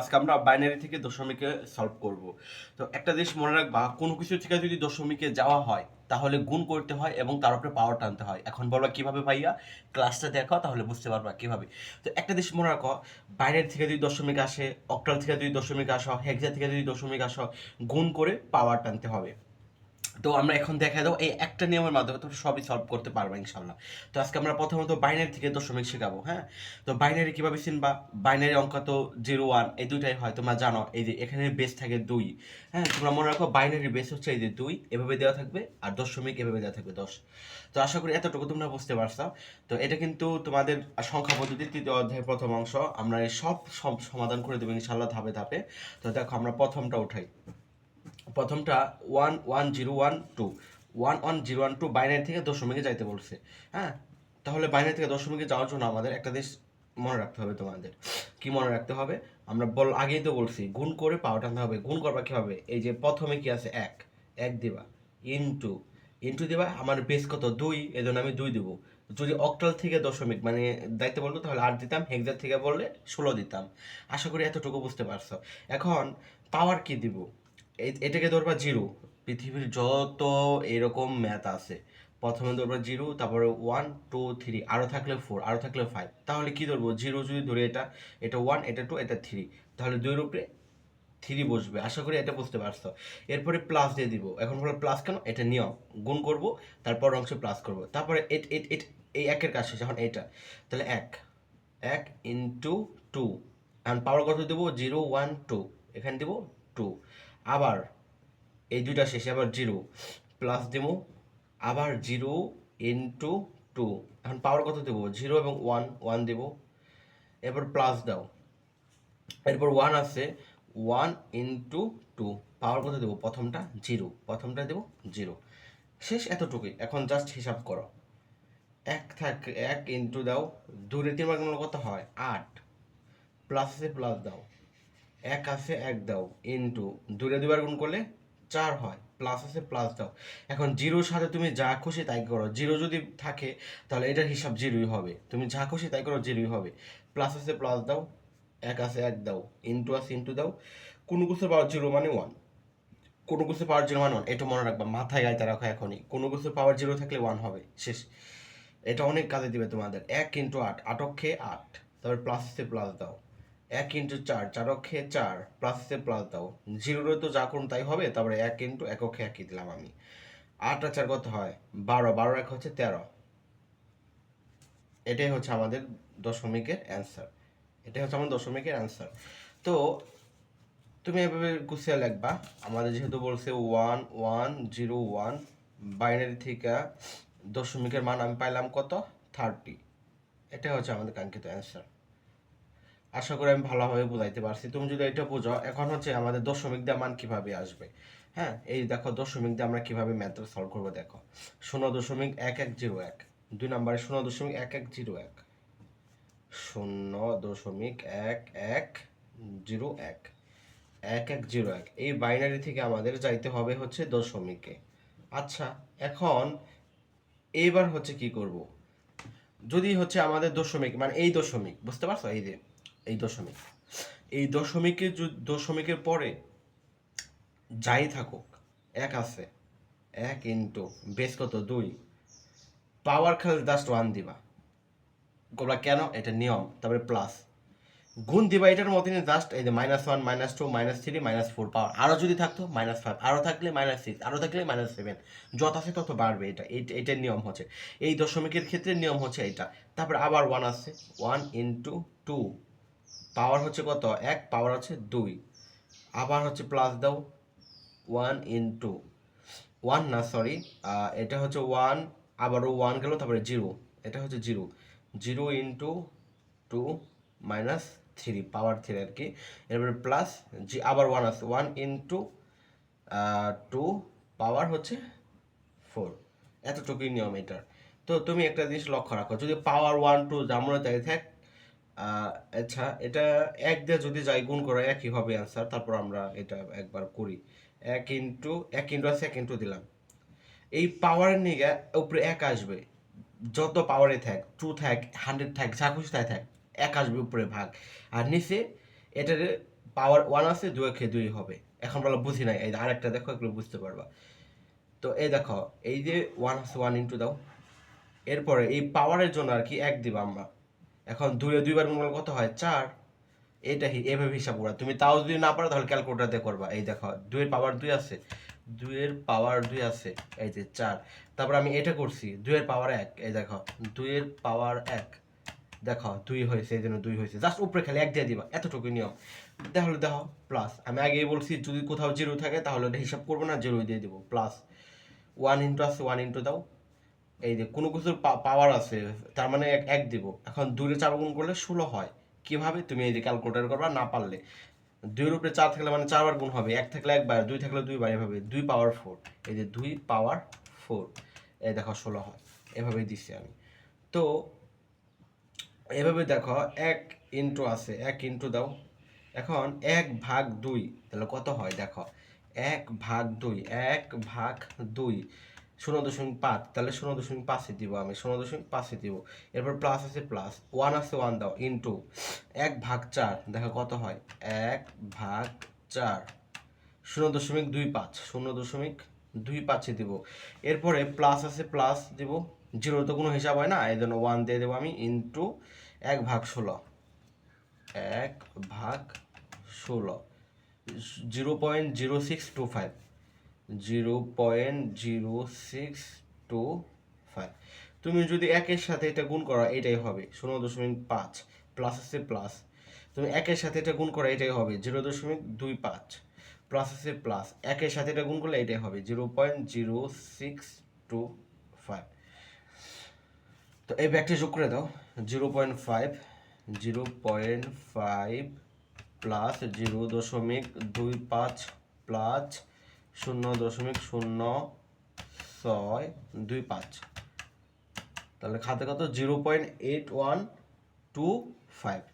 আজকে আমরা বাইনারি থেকে দশমিকে সলভ করব। তো একটা জিনিস মনে রাখবা, কোনো কিছু থেকে যদি দশমিকে যাওয়া হয় তাহলে গুণ করতে হয় এবং তার উপরে পাওয়ার টানতে হয়। এখন বলবা কিভাবে ভাইয়া, ক্লাসটা দেখো তাহলে বুঝতে পারবা কিভাবে। তো একটা জিনিস মনে রাখো, বাইনারি থেকে যদি দশমিক আসে, অক্টাল থেকে যদি দশমিক আসো, হেক্সা থেকে যদি দশমিক আসো, গুণ করে পাওয়ার টানতে হবে। তো আমরা এখন দেখা দাও এই একটা নিয়মের মাধ্যমে তুমি সবই সলভ করতে পারবে ইনশাল্লাহ। তো আজকে আমরা প্রথমত বাইনারি থেকে দশমিক শেখাবো। হ্যাঁ, তো বাইনারি কিভাবে চিনবা? বাইনারি অঙ্ক তো 0 1 এই দুইটাই হয়, তোমরা জানো। এই যে এখানে বেস থাকে 2। হ্যাঁ, তোমরা মনে রাখো বাইনারি বেস হচ্ছে এই যে 2 এভাবে দেওয়া থাকবে, আর দশমিক এভাবে দেওয়া থাকবে 10। তো আশা করি এতটুকু তোমরা বুঝতে পারছো। তো এটা কিন্তু তোমাদের সংখ্যা পদ্ধতির 3য় অধ্যায়ের প্রথম অংশ। আমরা এই সব সব সমাধান করে দেবো ইনশাল্লাহ ধাপে ধাপে। তো দেখো আমরা প্রথমটা উঠাই। প্রথমটা 1 1 0 1 2, 1 1 0 1 2 বাইনারি থেকে দশমিকে যাইতে বলছে। হ্যাঁ, তাহলে বাইনারি থেকে দশমিকে যাওয়ার জন্য আমাদের একটা জিনিস মনে রাখতে হবে। তোমাদের কি মনে রাখতে হবে? আমরা আগেই তো বলছি গুণ করে পাওয়ার টানতে হবে। গুণ করবা কিভাবে? এই যে প্রথমে কি আছে, এক এক দিবা, ইনটু ইনটু দিবা। আমার বেস কত 2, এই জন্য আমি 2 দিব। যদি অক্টাল থেকে দশমিক মানে দায়িত্ব বলতো তাহলে 8 দিতাম, হেক্সা থেকে বললে 16 দিতাম। আশা করি এতটুকু বুঝতে পারছো। এখন পাওয়ার কি দিব? এটাকে ধরবা 0। পৃথিবীর যত এরকম ম্যাথ আছে, প্রথমে ধরবা 0, তারপরে 1 2 3, আরো থাকলে 4, আরো থাকলে 5। তাহলে কি ধরবো? 0 যদি ধরে এটা, এটা 1, এটা 2, এটা 3, তাহলে 2 এর উপরে 3 বসবে। আশা করি এটা বুঝতে পারছো। এরপরে প্লাস দিয়ে দিব। এখন বলো প্লাস কেন? এটা নিয়ম। গুণ করব, তারপর অংশে প্লাস করব, তারপরে এই একের কাজ শেষ। এখন এটা, তাহলে এক এক ইন্টু 2। এখন পাওয়ার কত দেবো? 0 1 2, এখানে দেবো 2। আবার এই দুইটা শেষে আবার 0 প্লাস দেবো, আবার 0 ইন্টু 2। এখন পাওয়ার কত দেবো? 0 এবং 1 1 দেবো, এরপর প্লাস দাও। এরপর 1 আছে, 1 ইন্টু 2, পাওয়ার কত দেবো? প্রথমটা 0, প্রথমটা দেবো 0। শেষ, এতটুকুই। এখন জাস্ট হিসাব করো। এক থাকে, এক ইন্টু দাও, 2 রে 3 বার গুণ কত হয়? 8। প্লাস আছে, প্লাস দাও। এক আছে, এক দাও, ইন্টু 2 রে 2 বার গুণ করলে 4 হয়। প্লাস আছে, প্লাস দাও। এখন জিরোর সাথে তুমি যা খুশি তাই করো। জিরো যদি থাকে তাহলে এটার হিসাব জিরোই হবে। তুমি যা খুশি তাই করো, জিরোই হবে। প্লাস আছে, প্লাস দাও। এক আছে, এক দাও, ইন্টু আছে, ইন্টু দাও। কোনো কিছু পাওয়ার 0 মানে 1, কোনো কিছু পাওয়ার 0 মানে 1, এটা মনে রাখবা, মাথায় গাইতে রাখো এখনই। কোনো কিছু পাওয়ার 0 থাকলে 1 হবে, শেষ। এটা অনেক কাজে দিবে তোমাদের। 1 ইন্টু 8, 8 অক্ষে 8, তারপর প্লাস আছে, প্লাস দাও। 1 ইন্টু 4, 4 অক্ষে 4, প্লাস আছে, প্লাস দাও। জিরোরে তো যা করুন তাই হবে, তারপরে 1 ইন্টু 1 অক্ষে 1 দিলাম আমি। 8 আর 4 কত হয়? 12, 12 1 হচ্ছে 13। এটাই হচ্ছে আমাদের দশমিকের অ্যান্সার। এটাই হচ্ছে আমাদের দশমিকের অ্যান্সার। তো তুমি এভাবে গুছিয়ে লিখবা। আমাদের যেহেতু বলছে 1 1 0 1, বাইনারি থেকে দশমিকের মান আমি পাইলাম কত? 30। এটা হচ্ছে আমাদের কাঙ্ক্ষিত অ্যান্সার। আশা করি আমি ভালোভাবে বুঝাইতে পারছি। তুমি যদি এটা বুঝো, এখন হচ্ছে আমাদের দশমিক দিয়ে মান কিভাবে আসবে। হ্যাঁ, এই দেখো দশমিক দিয়ে আমরা কিভাবে ম্যাথটা সলভ করবো। দেখো 0.1101, 2 নম্বরে 0.1101, 0.1101, 1101। এই বাইনারি থেকে আমাদের যাইতে হবে হচ্ছে দশমিকে। আচ্ছা, এখন এইবার হচ্ছে কি করব? যদি হচ্ছে আমাদের দশমিক মানে এই দশমিক, বুঝতে পারছো? এই যে এই দশমিক, এই দশমিকের দশমিকের পরে যাই থাকুক, এক আছে, এক ইন্টু বেস কত 2, পাওয়ার খেলে জাস্ট 1 দিবা। গোলা কেন? এটা নিয়ম। তারপরে প্লাস গুণ দিবা এটার মতনই, জাস্ট এই যে -1 -2 -3 -4, পাওয়ার আরও যদি থাকতো -5, আরও থাকলে -6, আরও থাকলে -7, যত আছে তত বাড়বে। এটার নিয়ম হচ্ছে, এই দশমিকের ক্ষেত্রে নিয়ম হচ্ছে এটা। তারপরে আবার 1 আছে, 1 ইন্টু 2, পাওয়ার হচ্ছে কত? 1, পাওয়ার হচ্ছে 2। আবার হচ্ছে প্লাস দাও, 1 ইন্টু 1 না সরি, এটা হচ্ছে 1, আবারও 1 গেল, তারপরে 0, এটা হচ্ছে 0, 0 ইন্টু 2 -3, পাওয়ার 3 আর কি। এরপরে প্লাস আবার 1 আছে, 1 ইন্টু 2, পাওয়ার হচ্ছে 4। এতটুকুই নিয়ম এটার। তো তুমি একটা জিনিস লক্ষ্য রাখো, যদি পাওয়ার 1 2 যেমন তাই থাক, আচ্ছা এটা এক দিয়ে যদি যাই গুণ করা একই হবে অ্যান্সার। তারপর আমরা এটা একবার করি। 1 ইন্টু আছে, 1 ইন্টু দিলাম। এই পাওয়ারের নিয়ে উপরে 1 আসবে, যত পাওয়ারে থাক, 2 থাক, 100 থাক, যা খুশি তাই থাক, 1 আসবে উপরে ভাগ। আর নিচে এটার পাওয়ার 1 আছে, 2 এর খেয়ে 2 হবে। এখন বলো বুঝি নাই, এই আরেকটা দেখো, এগুলো বুঝতে পারবা। তো এই দেখো, এই যে 1 আছে, 1 ইন্টু দাও, এরপরে এই পাওয়ারের জন্য আর কি 1 দিবা আমরা। এখন 2 এ 2 বার গুণ করলে কত হয়? 4। এইটা এভাবে হিসাব করা, তুমি তাও যদি না পারো তাহলে ক্যালকুলেটার দিয়ে করবা। এই দেখো 2 এর পাওয়ার 2 আছে, 2 এর পাওয়ার 2 আছে, এই যে 4। তারপর আমি এটা করছি 2 এর পাওয়ার 1, এই দেখো 2 এর পাওয়ার 1, দেখো 2 হয়েছে, এই জন্য 2 হয়েছে। জাস্ট উপরে খালি 1 দিয়ে দিবা, এতটুকু নিয়ম। তাহলে দেখো প্লাস, আমি আগেই বলছি যদি কোথাও 0 থাকে তাহলে এটা হিসাব করবো না, 0 দিয়ে দিব। প্লাস 1 ইন্টু আছে, 1 ইন্টু দাও, এই যে কোনো কিছুর পাওয়ার আছে, তার মানে 1 দিব। এখন 2 এর 4 গুণ করলে 16 হয়। কিভাবে? তুমি এই যে ক্যালকুলেটর করবা, না পারলে 2 এর উপরে 4 থাকলে মানে 4 বার গুণ হবে, 1 থাকলে 1 বার, 2 থাকলে 2 বার, এভাবে 2 পাওয়ার 4, এই যে 2 পাওয়ার 4, এই দেখো 16 হয়। এভাবেই দিচ্ছি আমি। তো এভাবে দেখো 1 ইন্টু আছে, 1 ইন্টু দাও। এখন 1/2, তাহলে কত হয় দেখো, 1/2, 1/2, 0.5, তাহলে 0.5 দিব আমি, 0.5 দিব। এরপর প্লাস আছে, প্লাস 1 আছে, 1 দাও, ইন্টু 1/4, দেখো কত হয়, 1/4, 0.25, 0.25 দিব। এরপরে প্লাস আছে, প্লাস দিব, 0 তো কোনো হিসাব হয় না, এই জন্য 1 দিয়ে দেবো আমি, ইন্টু 1/16, 1/16, 0.0625, 0.0625। তুমি যদি 1-এর সাথে এটা গুণ করো এটাই হবে 0.5, প্লাস আছে, প্লাস তুমি 1-এর সাথে এটা গুণ করো এটাই হবে 0.25, প্লাস আছে, প্লাস 1-এর সাথে এটা গুণ করলে এটাই হবে 0.0625। তো এই ব্যাগটি যোগ করে দাও, 0.5, 0.5 প্লাস 0.25 প্লাস 0.0625, তাহলে খাতে কত, 0.8125,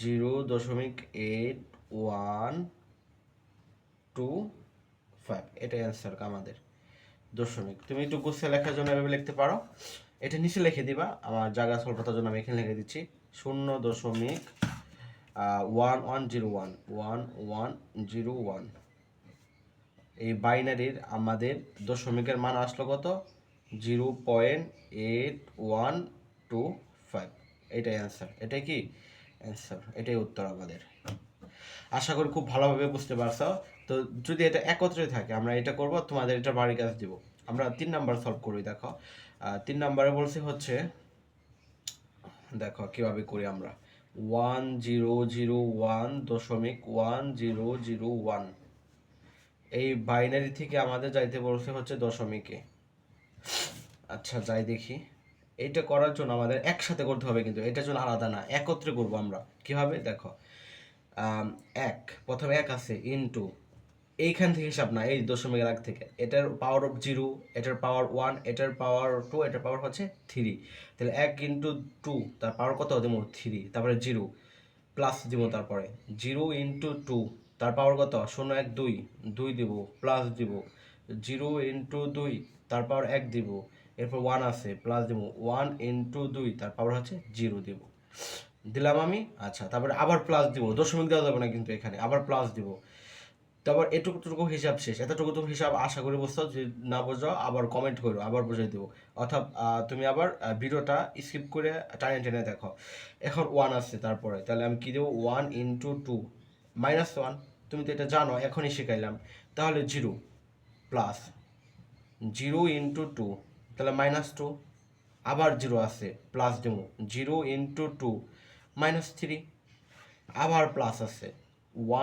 0.8125, এটাই অ্যান্সার আমাদের। দশমিক তুমি একটু গুছিয়ে লেখার জন্য এভাবে লিখতে পারো, এটা নিচে লিখে দিবা, আমার জায়গা স্বল্পতার জন্য আমি এখানে লিখে দিচ্ছি 0.1101, এই বাইনারির আমাদের দশমিকের মান আসলো কত, 0.8125, এটাই অ্যান্সার। এটাই কি অ্যান্সার, এটাই উত্তর আমাদের। আশা করি খুব ভালোভাবে বুঝতে পারছো। তো যদি এটা একত্রে থাকে আমরা এটা করব, তোমাদের এটা বাড়ির কাজ দিব। আমরা 3 নাম্বার সলভ করি, দেখো 3 নাম্বারে বলছি হচ্ছে, দেখো কিভাবে করি আমরা, 1001.1001, এই বাইনারি থেকে আমাদের যাইতে বলছে হচ্ছে দশমিকে। আচ্ছা যাই দেখি, এইটা করার জন্য আমাদের একসাথে করতে হবে, কিন্তু এটার জন্য আলাদা না, একত্রে করব আমরা। কিভাবে দেখো, 1 প্রথমে 1 আছে, ইন্টু এইখান থেকে হিসাব না, এই দশমিকের আগ থেকে, এটার পাওয়ার অফ 0, এটার পাওয়ার 1, এটার পাওয়ার 2, এটার পাওয়ার হচ্ছে 3, তাহলে 1 ইন্টু 2, তার পাওয়ার কত দেবো 3, তারপরে 0 প্লাস দিব, তারপরে 0 ইন্টু 2, তার পাওয়ার কত, 0 1 2, 2 দিব, প্লাস দিব 0 ইন্টু 2, তার পাওয়ার 1 দিব, এরপর 1 আছে, প্লাস দিব 1 ইন্টু 2, তার পাওয়ার হচ্ছে 0 দিব, দিলাম আমি। আচ্ছা তারপরে আবার প্লাস দিব, দশমিক দেওয়া যাবে না কিন্তু এখানে, আবার প্লাস দিব। তারপর এটুকু হিসাব শেষ, এতটুকু তুমি হিসাব আশা করি বুঝছো, যদি না বোঝো আবার কমেন্ট করো, আবার বুঝিয়ে দেবো। অর্থাৎ তুমি আবার ভিডিওটা স্কিপ করে টেনে টেনে দেখো। এখন 1 আসছে তারপরে, তাহলে আমি কি দেবো, 1 ইন্টু 2, -1, তুমি তো এটা জানো, এখনই শিখাইলাম। তাহলে 0 প্লাস 0 ইন্টু 2, তাহলে -2, আবার 0 আছে, প্লাস দেবো 0 ইন্টু 2, -3, আবার প্লাস আছে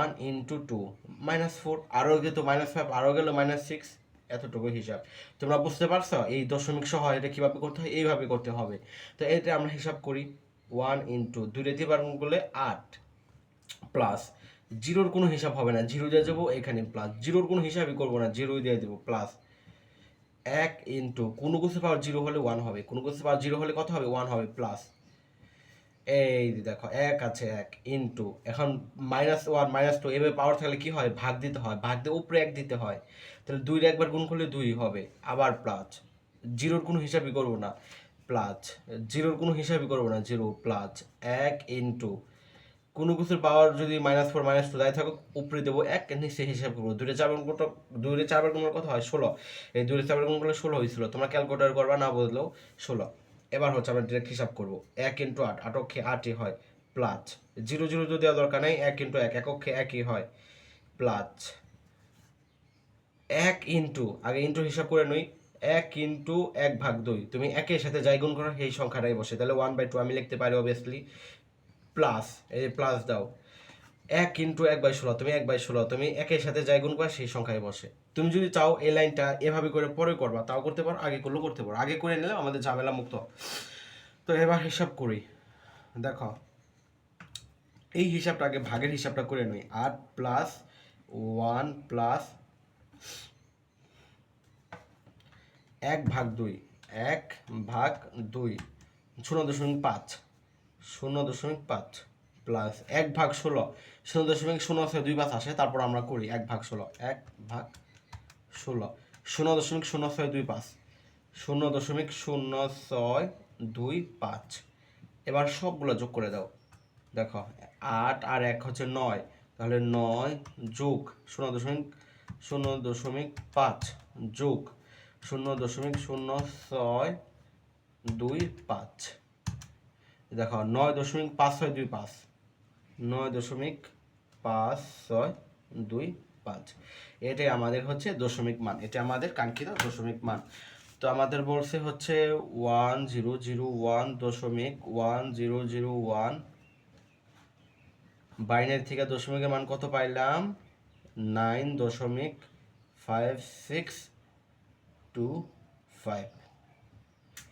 1 ইন্টু 2, -4, আরও যেত -5, আরও গেল -6, এতটুকু হিসাব। তোমরা বুঝতে পারছো এই দশমিক সহ এটা কীভাবে করতে হয়, এইভাবে করতে হবে। তো এটা আমরা হিসাব করি, 1 ইন্টু 2 রেতে বার করলে 8, প্লাস 0-র কোনো হিসাব হবে না, 0 দিয়ে যাবো এখানে, প্লাস 0-র কোনো হিসাবই করবো না, 0 দিয়ে দেবো, প্লাস 1 ইন্টু কোনো কিছু পাওয়ার 0 হলে 1 হবে, কোনো কিছু পাওয়ার 0 হলে কত হবে, 1 হবে, প্লাস এই দেখো 1 আছে, 1 ইন্টু, এখন -1 -2, এভাবে পাওয়ার থাকলে কি হয়, ভাগ দিতে হয়, ভাগ দিয়ে উপরে 1 দিতে হয়, তাহলে 2 একবার গুণ করলে 2 হবে, আবার প্লাস 0-র কোনো হিসাবই করবো না, প্লাস 0-র কোনো হিসাবই করবো না, 0 প্লাস 1 ইন্টু কোনো কিছুর পাওয়ার যদি -4 -2 যাই থাকুক উপরে দেবো 1, নিচে হিসাব করবো। 2 রে 4 বার গুণের কত হয় 16। এই 2 রে 4 বার গুণ করলে 16 হয়েছিল। তোমরা ক্যালকুলেটর করবা, না বললেও 16। এবার হচ্ছে আমরা ডিরেক্ট হিসাব করবো। 1 × 8, 8 অক্ষে 8ই হয়, প্লাস 0 0 তো দেওয়া দরকার নেই, 1 × 1, 1 অক্ষে 1ই হয়, প্লাস 1 ইন্টু, আগে ইন্টু হিসাব করে নই, 1 × 1/2। তুমি একের সাথে যাই গুণ করো সেই সংখ্যাটাই বসে, তাহলে 1/2 আমি লিখতে পারি অবভিয়াসলি। প্লাস, এই প্লাস দাও, 1 × 1/16, তুমি 1/16, তুমি একের সাথে যাই গুণ করা সেই সংখ্যায় বসে। তুমি যদি চাও এই লাইনটা এভাবে করে পরে করবা, তাও করতে পারো, আগে করলেও করতে পারো। আগে করে নিলে আমাদের ঝামেলা মুক্ত। তো এবার হিসাব করি। দেখো, এই হিসাবটা আগে ভাগের হিসাবটা করে নিই। 8 + 1 + 1/2, 1/2, 0.5, 0.5 প্লাস 1/16, 0.062 আসে, তারপর আমরা করি 1/16, 1/16, 0.0625, 0.0625। এবার সবগুলো যোগ করে দাও। দেখো 8 আর 1 হচ্ছে 9, তাহলে 9 যোগ 0.05 যোগ 0.0625। দেখো 9.5625, 9.5625, এটাই আমাদের হচ্ছে দশমিক মান, এটা আমাদের কাঙ্ক্ষিত দশমিক মান। তো আমাদের বলছে হচ্ছে 1001.1001, বাইনারি থেকে দশমিকের মান কত পাইলাম 9.5625,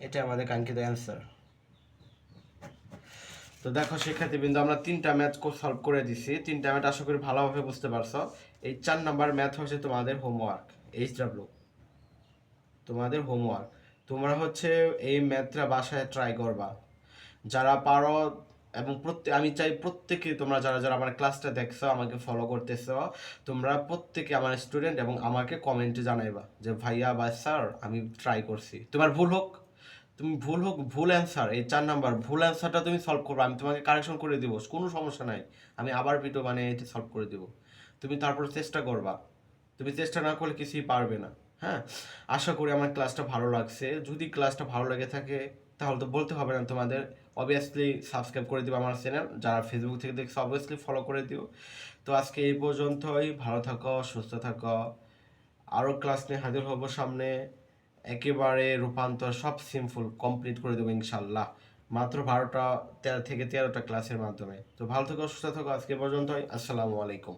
এটা আমাদের কাঙ্ক্ষিত অ্যান্সার। তো দেখো শিক্ষার্থীবৃন্দ, আমরা 3টা ম্যাথ সলভ করে দিছি। 3টা ম্যাথ আশা করি ভালোভাবে বুঝতে পারছো। এই 4 নাম্বার ম্যাথ হচ্ছে তোমাদের হোমওয়ার্ক, HW তোমাদের হোমওয়ার্ক। তোমরা হচ্ছে এই ম্যাথটা বাসায় ট্রাই করবা যারা পারো, এবং আমি চাই প্রত্যেকে, তোমরা যারা যারা আমার ক্লাসটা দেখছো, আমাকে ফলো করতেছো, তোমরা প্রত্যেকে আমার স্টুডেন্ট, এবং আমাকে কমেন্টে জানাইবা যে ভাইয়া বা স্যার আমি ট্রাই করছি। তোমার ভুল হোক, ভুল অ্যান্সার, এই 4 নাম্বার ভুল অ্যান্সারটা তুমি সলভ করবে, আমি তোমাকে কারেকশন করে দিব, কোনো সমস্যা নাই, আমি আবার ভিডিও বানিয়ে এটি সলভ করে দিব। তুমি তারপর চেষ্টা করবা, তুমি চেষ্টা না করলে কিছুই পারবে না। হ্যাঁ, আশা করি আমার ক্লাসটা ভালো লাগছে। যদি ক্লাসটা ভালো লেগে থাকে তাহলে তো বলতে হবে না তোমাদের, অবভিয়াসলি সাবস্ক্রাইব করে দিও আমার চ্যানেল, যারা ফেসবুক থেকে দেখছো অবভিয়াসলি ফলো করে দিও। তো আজকে এই পর্যন্তই, ভালো থাকো, সুস্থ থাকো, আরও ক্লাস নিয়ে হাজির হব সামনে। একেবারে রূপান্তর সব সিম্পল কমপ্লিট করে দেবো ইনশাল্লাহ, মাত্র 12টা থেকে 13টা ক্লাসের মাধ্যমে। তো ভালো থাকো, সুস্থ থাকো, আজকে পর্যন্তই, আসসালামু আলাইকুম।